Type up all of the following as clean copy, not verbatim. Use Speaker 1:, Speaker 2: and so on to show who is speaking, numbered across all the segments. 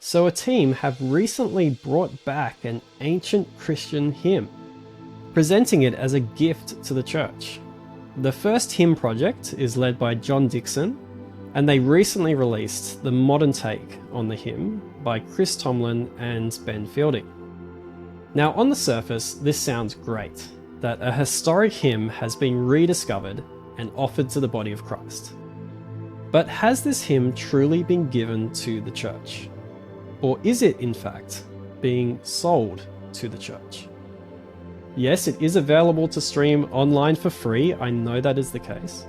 Speaker 1: So a team have recently brought back an ancient Christian hymn, presenting it as a gift to the church. The first hymn project is led by Dickson, and they recently released the modern take on the hymn by Tomlin and Ben Fielding. Now, on the surface, this sounds great, that a historic hymn has been rediscovered and offered to the body of Christ. But has this hymn truly been given to the church? Or is it, in fact, being sold to the church? Yes, it is available to stream online for free, I know that is the case.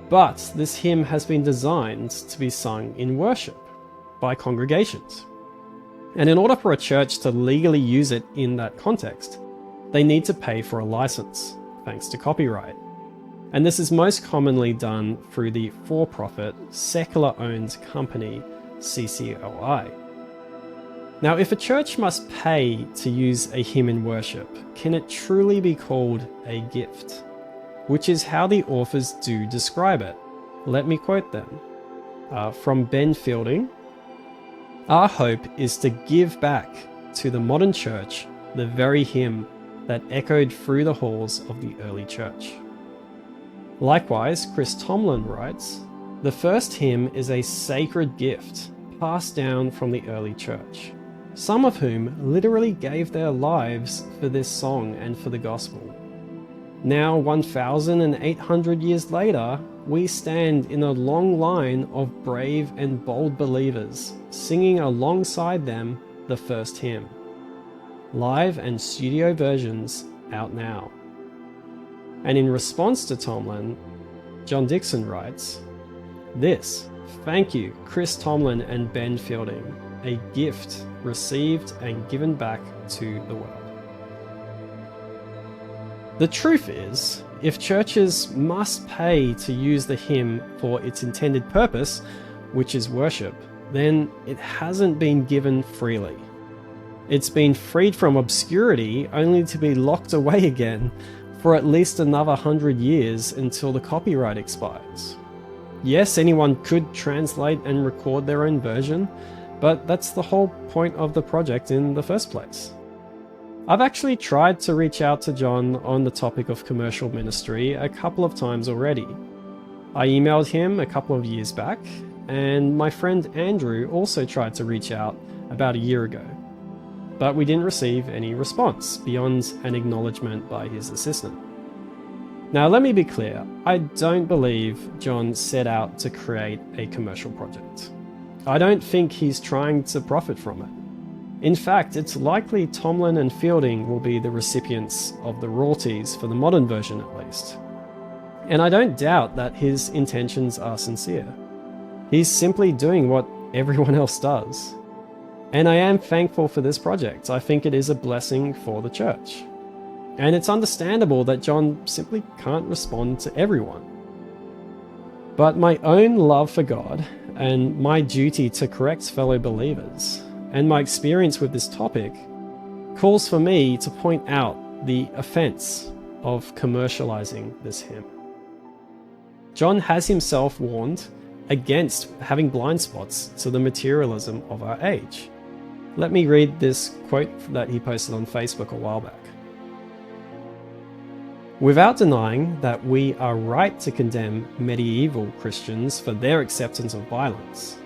Speaker 1: But this hymn has been designed to be sung in worship by congregations. And in order for a church to legally use it in that context, they need to pay for a license, thanks to copyright. And this is most commonly done through the for-profit, secular-owned company CCLI. Now, if a church must pay to use a hymn in worship, can it truly be called a gift? Which is how the authors do describe it. Let me quote them. From Ben Fielding, "Our hope is to give back to the modern church the very hymn that echoed through the halls of the early church." Likewise, Tomlin writes, "The first hymn is a sacred gift passed down from the early church, some of whom literally gave their lives for this song and for the gospel. Now, 1,800 years later, we stand in a long line of brave and bold believers, singing alongside them the first hymn. Live and studio versions out now." And in response to Tomlin, Dickson writes, "This, thank you, Tomlin and Ben Fielding, a gift received and given back to the world." The truth is, if churches must pay to use the hymn for its intended purpose, which is worship, then it hasn't been given freely. It's been freed from obscurity only to be locked away again for at least another 100 years until the copyright expires. Yes, anyone could translate and record their own version, but that's the whole point of the project in the first place. I've actually tried to reach out to John on the topic of commercial ministry a couple of times already. I emailed him a couple of years back, and my friend Andrew also tried to reach out about a year ago. But we didn't receive any response beyond an acknowledgement by his assistant. Now, let me be clear, I don't believe John set out to create a commercial project. I don't think he's trying to profit from it. In fact, it's likely Tomlin and Fielding will be the recipients of the royalties for the modern version at least. And I don't doubt that his intentions are sincere. He's simply doing what everyone else does. And I am thankful for this project. I think it is a blessing for the church. And it's understandable that John simply can't respond to everyone. But my own love for God and my duty to correct fellow believers and my experience with this topic calls for me to point out the offense of commercializing this hymn. John has himself warned against having blind spots to the materialism of our age. Let me read this quote that he posted on Facebook a while back. "Without denying that we are right to condemn medieval Christians for their acceptance of violence,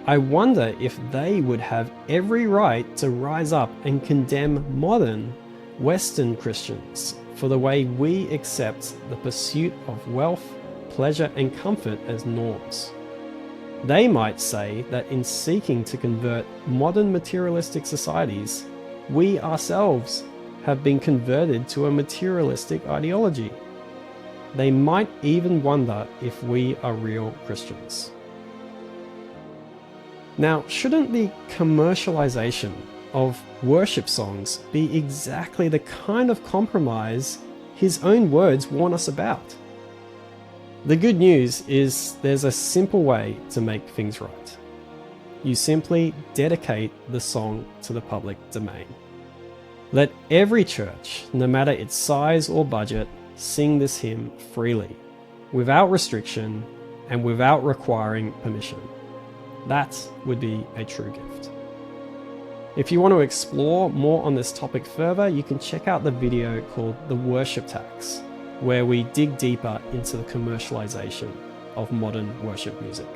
Speaker 1: I wonder if they would have every right to rise up and condemn modern Western Christians for the way we accept the pursuit of wealth, pleasure, and comfort as norms. They might say that in seeking to convert modern materialistic societies, we ourselves have been converted to a materialistic ideology. They might even wonder if we are real Christians." Now, shouldn't the commercialization of worship songs be exactly the kind of compromise his own words warn us about? The good news is there's a simple way to make things right. You simply dedicate the song to the public domain. Let every church, no matter its size or budget, sing this hymn freely, without restriction and without requiring permission. That would be a true gift. If you want to explore more on this topic further, you can check out the video called The Worship Tax, where we dig deeper into the commercialization of modern worship music.